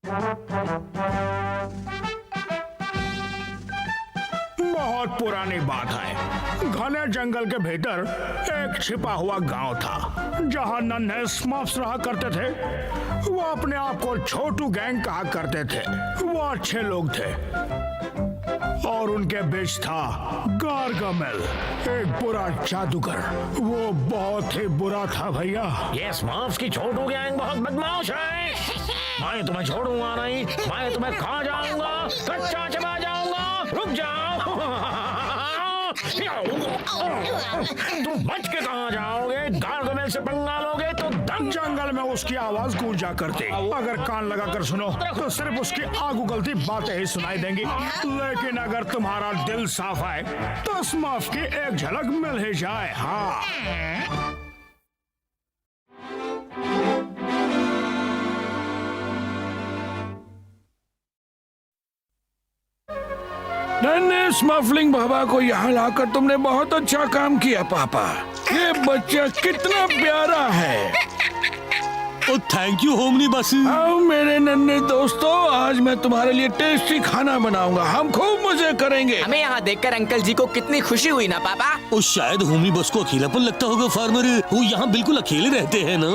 बहुत पुरानी बात है। घने जंगल के भीतर एक छिपा हुआ गांव था जहां नन्हे स्मर्फ्स रहा करते थे। वो अपने आप को छोटू गैंग कहा करते थे। वो अच्छे लोग थे और उनके बीच था गार्गामेल, एक बुरा जादूगर। वो बहुत ही बुरा था भैया। ये स्मर्फ्स की छोटू गैंग बहुत बदमाश है। मैं तुम्हें छोड़ूंगा नहीं, मैं तुम्हें खा जाऊंगा, कच्चा चबा जाऊंगा। रुक जाओ। तुम बच के कहाँ जाओगे? गार्गामेल से पंगा लोगे तो दम। जंगल में उसकी आवाज गूंजा करती। अगर कान लगाकर सुनो तो सिर्फ उसकी आग उगलती बातें ही सुनाई देंगी। लेकिन अगर तुम्हारा दिल साफ है तो स्मर्फ की एक झलक मिल ही जाए। हाँ, नन्हे स्मफलिंग बाबा को यहाँ लाकर तुमने बहुत अच्छा काम किया पापा। ये बच्चा कितना प्यारा है। ओ थैंक यू होमनी बस। आओ मेरे नन्हे दोस्तों, आज मैं तुम्हारे लिए टेस्टी खाना बनाऊंगा। हम खूब मजे करेंगे। हमें यहाँ देखकर अंकल जी को कितनी खुशी हुई ना पापा। ओ शायद होमनी बस को अकेलापन लगता होगा फार्मर। वो यहाँ बिल्कुल अकेले रहते हैं ना।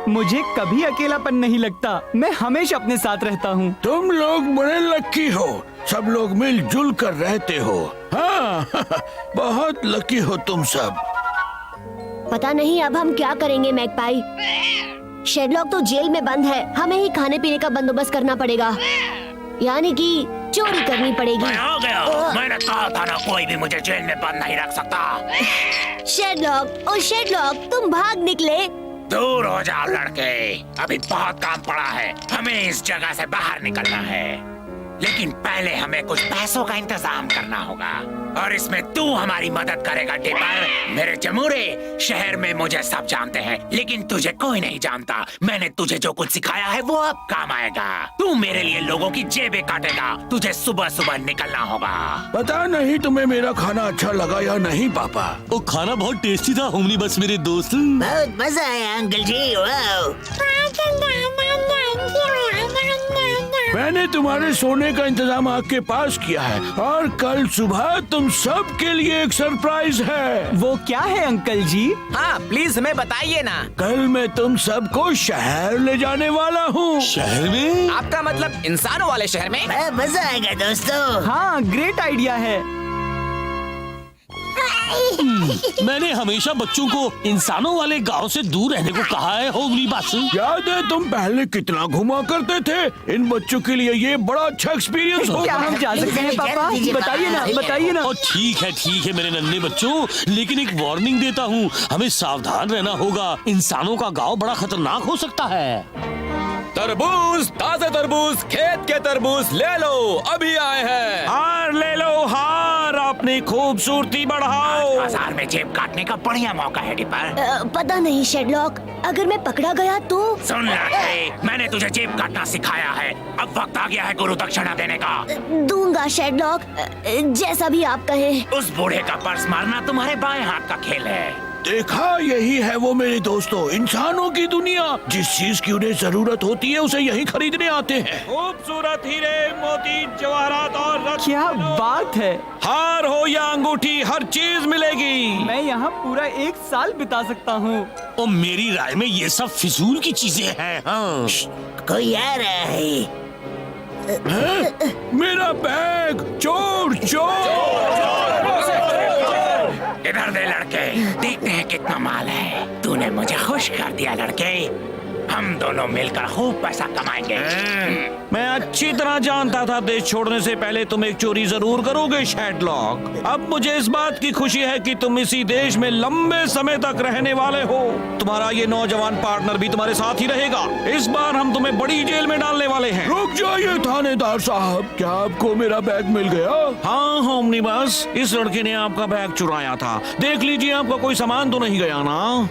मुझे कभी अकेलापन नहीं लगता, मैं हमेशा अपने साथ रहता हूँ। तुम लोग बड़े लकी हो, सब लोग मिलजुल कर रहते हो। हाँ बहुत लकी हो तुम सब। पता नहीं अब हम क्या करेंगे मैकपाई। शेरलॉक तो जेल में बंद है, हमें ही खाने पीने का बंदोबस्त करना पड़ेगा, यानी कि चोरी करनी पड़ेगी। मैं आ गया। मैंने कहा था ना, कोई भी मुझे जेल में बंद नहीं रख सकता। शेरलॉक, ओ शेरलॉक, तुम भाग निकले। दूर हो जाओ लड़के, अभी बहुत काम पड़ा है। हमें इस जगह से बाहर निकलना है, लेकिन पहले हमें कुछ पैसों का इंतजाम करना होगा और इसमें तू हमारी मदद करेगा टिपर। मेरे जमूरे, शहर में मुझे सब जानते हैं लेकिन तुझे कोई नहीं जानता। मैंने तुझे जो कुछ सिखाया है वो अब काम आएगा। तू मेरे लिए लोगों की जेबें काटेगा। तुझे सुबह सुबह निकलना होगा। पता नहीं तुम्हें मेरा खाना अच्छा लगा या नहीं पापा। ओ खाना बहुत टेस्टी था होमनी बस मेरे दोस्त। बहुत मजा आया अंकल जी। वाओ। मैंने तुम्हारे सोने का इंतजाम आपके पास किया है और कल सुबह तुम सब के लिए एक सरप्राइज है। वो क्या है अंकल जी? हाँ प्लीज हमें बताइए ना। कल मैं तुम सबको शहर ले जाने वाला हूँ। शहर में? आपका मतलब इंसानों वाले शहर में? बहुत मजा आएगा दोस्तों। हाँ ग्रेट आइडिया है। मैंने हमेशा बच्चों को इंसानों वाले गांव से दूर रहने को कहा है होमनी बस। याद है तुम पहले कितना घुमा करते थे? इन बच्चों के लिए ये बड़ा अच्छा एक्सपीरियंस क्या होगा। हम जा सकते हैं पापा? बताइए ना, बताइए ना। और ठीक है मेरे नन्हे बच्चों, लेकिन एक वार्निंग देता हूँ, हमें सावधान रहना होगा। इंसानों का गांव बड़ा खतरनाक हो सकता है। तरबूज, ताजा तरबूज, खेत के तरबूज ले लो, अभी आए हैं। हार ले लो हार, अपनी खूबसूरती बढ़ाओ। बाजार में जेब काटने का बढ़िया मौका है टिपर। पता नहीं शेरलॉक, अगर मैं पकड़ा गया तो? सुन लड़के, मैंने तुझे जेब काटना सिखाया है। अब वक्त आ गया है गुरु दक्षिणा देने का। दूंगा शेरलॉक, जैसा भी आप कहें। उस बूढ़े का पर्स मारना तुम्हारे बाएं हाथ का खेल है। देखा, यही है वो मेरे दोस्तों, इंसानों की दुनिया। जिस चीज की उन्हें जरूरत होती है उसे यहीं खरीदने आते हैं। खूबसूरत हीरे, मोती, जवाहरात और रत्न। क्या बात है। हार हो या अंगूठी, हर चीज मिलेगी। मैं यहाँ पूरा 1 साल बिता सकता हूँ। और मेरी राय में ये सब फिजूल की चीजें हैं। हाँ कोई आ रहा है। मेरा बैग, चोर चोर। इधर दे लड़के, देखते हैं कितना माल है। तूने मुझे खुश कर दिया लड़के। हम दोनों मिलकर खूब पैसा कमाएंगे। मैं अच्छी तरह जानता था देश छोड़ने से पहले तुम एक चोरी जरूर करोगे शेरलॉक। अब मुझे इस बात की खुशी है कि तुम इसी देश में लंबे समय तक रहने वाले हो। तुम्हारा ये नौजवान पार्टनर भी तुम्हारे साथ ही रहेगा। इस बार हम तुम्हें बड़ी जेल में डालने वाले हैं। रुक जाइए थानेदार साहब, क्या आपको मेरा बैग मिल गया? हाँ होमनी बस, इस लड़के ने आपका बैग चुराया था। देख लीजिए आपका कोई सामान तो नहीं गया ना?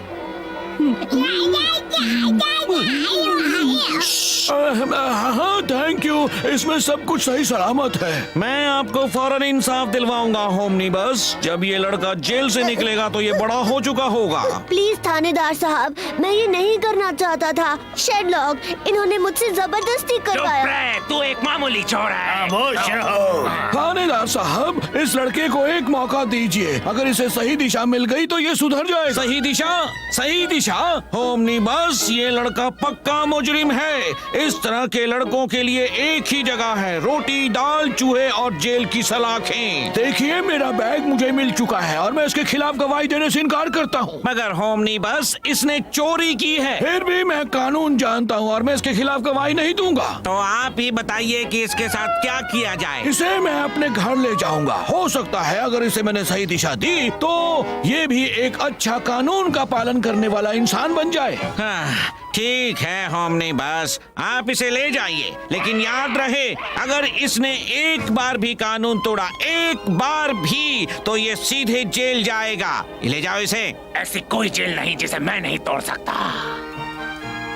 हाँ थैंक यू, इसमें सब कुछ सही सलामत है। मैं आपको फौरन इंसाफ दिलवाऊंगा होमनिबस। जब ये लड़का जेल से निकलेगा तो ये बड़ा हो चुका होगा। प्लीज थानेदार साहब, मैं ये नहीं करना चाहता था। शेरलॉक, इन्होंने मुझसे जबरदस्ती चुप करवाया। रहे, तू एक मामूली चोर है। खामोश रहो। थानेदार साहब, इस लड़के को एक मौका दीजिए। अगर इसे सही दिशा मिल गई तो ये सुधर जाएगा। सही दिशा, सही दिशा। होमनिबस, ये लड़का पक्का मुजरिम है। इस तरह के लड़कों के लिए एक ही जगह है, रोटी दाल चूहे और जेल की सलाखें। देखिए, मेरा बैग मुझे मिल चुका है और मैं इसके खिलाफ गवाही देने से इनकार करता हूँ। मगर होमनिबस, इसने चोरी की है। फिर भी मैं कानून जानता हूँ और मैं इसके खिलाफ गवाही नहीं दूंगा। तो आप ही बताइए कि इसके साथ क्या किया जाए। इसे मैं अपने घर ले जाऊंगा। हो सकता है अगर इसे मैंने सही दिशा दी तो ये भी एक अच्छा कानून का पालन करने वाला इंसान बन जाए। हाँ, ठीक है होमनिबस, आप इसे ले जाइए। लेकिन याद रहे, अगर इसने एक बार भी कानून तोड़ा, एक बार भी, तो ये सीधे जेल जाएगा। ले जाओ इसे। ऐसी कोई जेल नहीं जिसे मैं नहीं तोड़ सकता।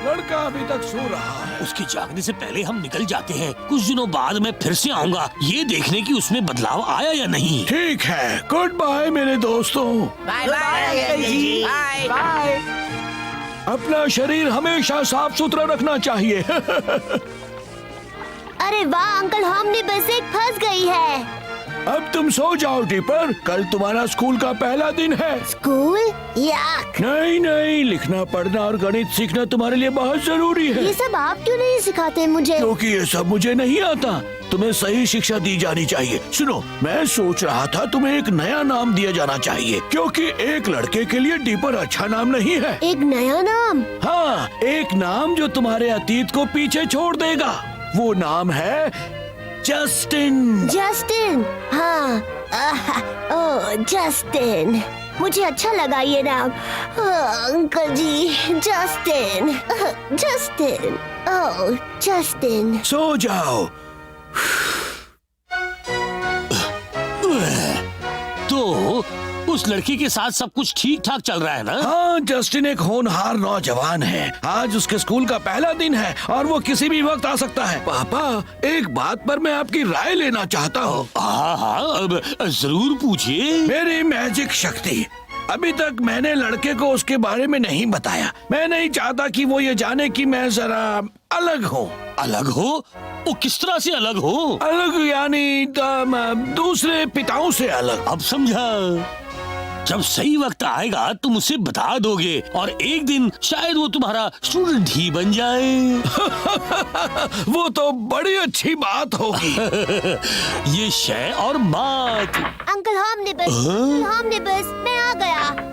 लड़का अभी तक सो रहा है। उसके जागने से पहले हम निकल जाते हैं। कुछ दिनों बाद मैं फिर से आऊंगा, ये देखने की उसमें बदलाव आया या नहीं। ठीक है, गुड बाय मेरे दोस्तों। Bye bye uncle ji. Bye bye. अपना शरीर हमेशा साफ सुथरा रखना चाहिए। अरे वाह अंकल, हमने बस एक फंस गई है। अब तुम सो जाओ डिपर, कल तुम्हारा स्कूल का पहला दिन है। स्कूल? याक। नहीं नहीं, लिखना पढ़ना और गणित सीखना तुम्हारे लिए बहुत जरूरी है। ये सब आप क्यों नहीं सिखाते मुझे? क्योंकि ये सब मुझे नहीं आता। तुम्हें सही शिक्षा दी जानी चाहिए। सुनो, मैं सोच रहा था तुम्हें एक नया नाम दिया जाना चाहिए, क्योंकि एक लड़के के लिए डिपर अच्छा नाम नहीं है। एक नया नाम? हाँ, एक नाम जो तुम्हारे अतीत को पीछे छोड़ देगा। वो नाम है जस्टिन। जस्टिन? हाँ। ओह जस्टिन, मुझे अच्छा लगा ये नाम। अंकल जी, जस्टिन, जस्टिन, ओह जस्टिन। सो जाओ। तो उस लड़की के साथ सब कुछ ठीक ठाक चल रहा है ना? हाँ, जस्टिन एक होनहार नौजवान है। आज उसके स्कूल का पहला दिन है और वो किसी भी वक्त आ सकता है। पापा, एक बात पर मैं आपकी राय लेना चाहता हूँ। हाँ हाँ, अब जरूर पूछिए। मेरी मैजिक शक्ति। अभी तक मैंने लड़के को उसके बारे में नहीं बताया। मैं नहीं चाहता कि वो ये जाने कि मैं जरा अलग हूँ। अलग हो? वो किस तरह से अलग हो? अलग यानी दूसरे पिताओं से अलग। अब समझा। जब सही वक्त आएगा तुम उसे बता दोगे और एक दिन शायद वो तुम्हारा स्टूडेंट ही बन जाए। वो तो बड़ी अच्छी बात होगी। ये शय और बात। अंकल हमने बस मैं आ गया।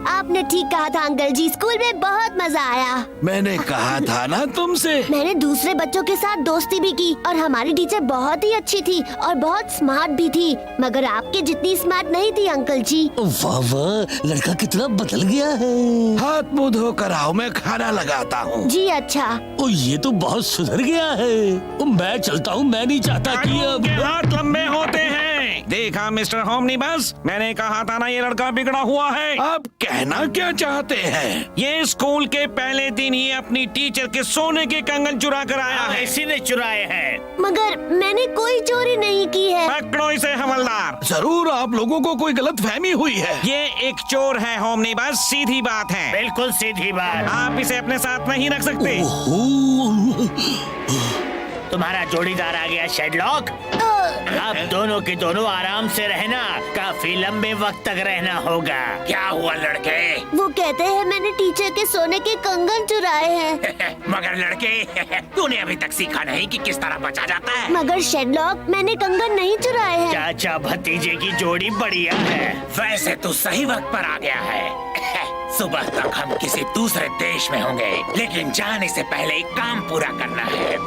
आपने ठीक कहा था अंकल जी, स्कूल में बहुत मजा आया। मैंने कहा था ना तुमसे। मैंने दूसरे बच्चों के साथ दोस्ती भी की और हमारी टीचर बहुत ही अच्छी थी और बहुत स्मार्ट भी थी, मगर आपके जितनी स्मार्ट नहीं थी अंकल जी। वाह वाह, लड़का कितना बदल गया है। हाथ मुंह धोकर आओ, मैं खाना लगाता हूँ। जी अच्छा। ओ, ये तो बहुत सुधर गया है। ओ, मैं चलता हूँ, मैं नहीं चाहता कि अब हाथ लंबे होते हैं। देखा मिस्टर होमनिबस, मैंने कहा था ना ये लड़का बिगड़ा हुआ है। आप कहना क्या चाहते हैं? ये स्कूल के पहले दिन ही अपनी टीचर के सोने के कंगन चुरा कर आया है। इसी ने चुराए हैं। मगर मैंने कोई चोरी नहीं की है। पकड़ो इसे हवलदार। जरूर आप लोगों को कोई गलत फहमी हुई है। ये एक चोर है होमनिबस, सीधी बात है। बिल्कुल सीधी बात। आप इसे अपने साथ नहीं रख सकते। ओह, तुम्हारा जोड़ीदार आ गया शेरलॉक। अब दोनों के दोनों आराम से रहना, काफी लंबे वक्त तक रहना होगा। क्या हुआ लड़के? वो कहते हैं मैंने टीचर के सोने के कंगन चुराए हैं। मगर लड़के, तूने अभी तक सीखा नहीं कि किस तरह बचा जाता है। मगर शेरलॉक, मैंने कंगन नहीं चुराए हैं। चाचा भतीजे की जोड़ी बढ़िया है। वैसे तू सही वक्त पर आ गया है। सुबह तक हम किसी दूसरे देश में होंगे, लेकिन जाने से पहले एक काम पूरा करना है।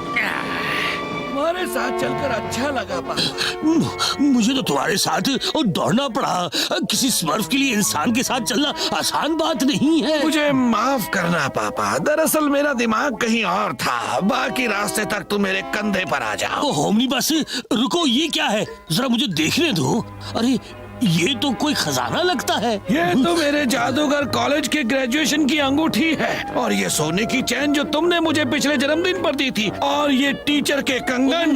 तुम्हारे साथ चलकर अच्छा लगा पापा। मुझे तो तुम्हारे साथ और दौड़ना पड़ा। किसी स्मर्फ के लिए इंसान के साथ चलना आसान बात नहीं है। मुझे माफ करना पापा, दरअसल मेरा दिमाग कहीं और था। बाकी रास्ते तक तुम मेरे कंधे पर आ जाओ। ओ होमनिबस, रुको, ये क्या है? जरा मुझे देखने दो। अरे ये तो कोई खजाना लगता है। ये तो मेरे जादूगर कॉलेज के ग्रेजुएशन की अंगूठी है, और ये सोने की चैन जो तुमने मुझे पिछले जन्मदिन पर दी थी, और ये टीचर के कंगन।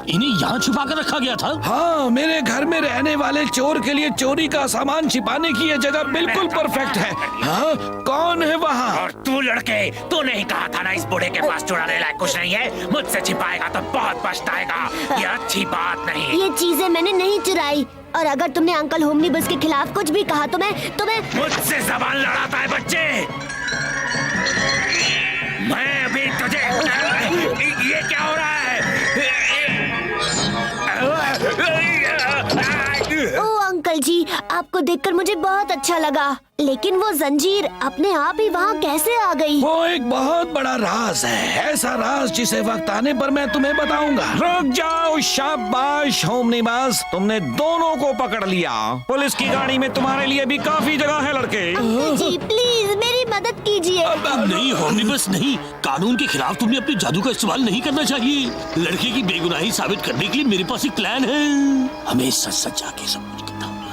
इन्हें यहाँ छुपा कर रखा गया था। हाँ, मेरे घर में रहने वाले चोर के लिए चोरी का सामान छिपाने की ये जगह बिल्कुल परफेक्ट है। हाँ, कौन है वहाँ? और तू लड़के, तूने ही कहा था ना इस बूढ़े के पास चुराने लायक कुछ नहीं है। मुझसे छिपाएगा तो बहुत पछताएगा। ये अच्छी बात नहीं। ये चीजें मैंने नहीं चुराई, और अगर तुमने अंकल होमनी बस के खिलाफ कुछ भी कहा तो मैं मुझसे जबान लड़ाता है बच्चे। मैं अभी तुझे ये क्या हो रहा है? ओ अंकल जी, आपको देखकर मुझे बहुत अच्छा लगा, लेकिन वो जंजीर अपने आप ही वहाँ कैसे आ गई? वो एक बहुत बड़ा राज है, ऐसा राज जिसे वक्त आने पर मैं तुम्हें बताऊंगा। रुक जाओ, शाबाश होमनीबस, तुमने दोनों को पकड़ लिया। पुलिस की गाड़ी में तुम्हारे लिए भी काफी जगह है लड़के। अंकल जी प्लीज मेरी मदद कीजिए। नहीं होमनीबस नहीं, कानून के खिलाफ तुमने अपनी जादू का इस्तेमाल नहीं करना चाहिए। लड़के की बेगुनाही साबित करने के लिए मेरे पास एक प्लान है। हमें सच सच जाके सब कुछ करना होगा।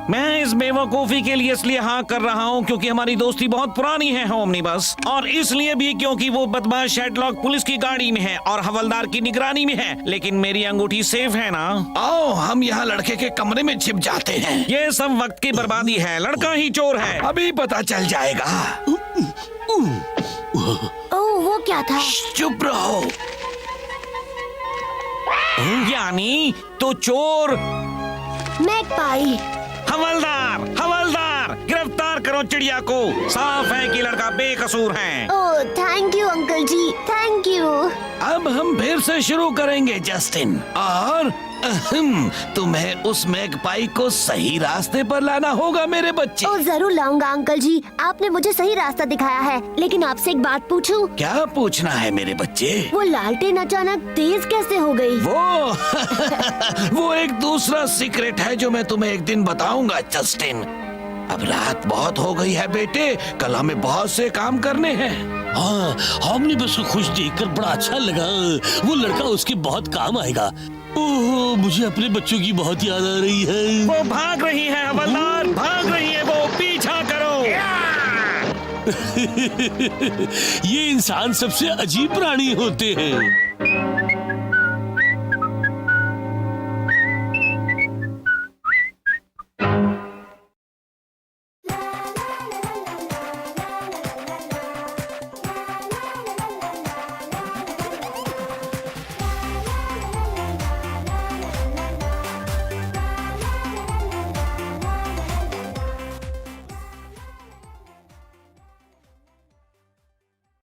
मैं इस बेवकूफी के लिए इसलिए हाँ कर रहा हूँ क्योंकि हमारी दोस्ती बहुत पुरानी है होमनीबस, और इसलिए भी क्योंकि वो बदमाश शेडलॉक पुलिस की गाड़ी में है और हवलदार की निगरानी में है, लेकिन मेरी अंगूठी सेफ है ना। आओ हम यहाँ लड़के के कमरे में छिप जाते हैं। ये सब वक्त की बर्बादी है, लड़का ही चोर है। अभी पता चल जाएगा। ओह वो क्या था? चुप रहो। यानी तो चोर मैकपाई। हवलदार, हवलदार, गिरफ्तार करो चिड़िया को। साफ है कि लड़का बेकसूर है। Oh thank you uncle ji, thank you. अब हम फिर से शुरू करेंगे जस्टिन, और तुम्हें उस मैकपाई को सही रास्ते पर लाना होगा मेरे बच्चे। ओह जरूर लाऊंगा अंकल जी, आपने मुझे सही रास्ता दिखाया है। लेकिन आपसे एक बात पूछूं? क्या पूछना है मेरे बच्चे? वो लालटेन अचानक तेज कैसे हो गई? वो एक दूसरा सीक्रेट है जो मैं तुम्हें एक दिन बताऊंगा जस्टिन। अब रात बहुत हो गई है बेटे, कल हमें बहुत से काम करने हैं। हाँ, हमने बस को खुश देखकर बड़ा अच्छा लगा। वो लड़का उसके बहुत काम आएगा। ओह, मुझे अपने बच्चों की बहुत याद आ रही है। वो भाग रही है हवलदार, भाग रही है, वो पीछा करो। ये इंसान सबसे अजीब प्राणी होते हैं।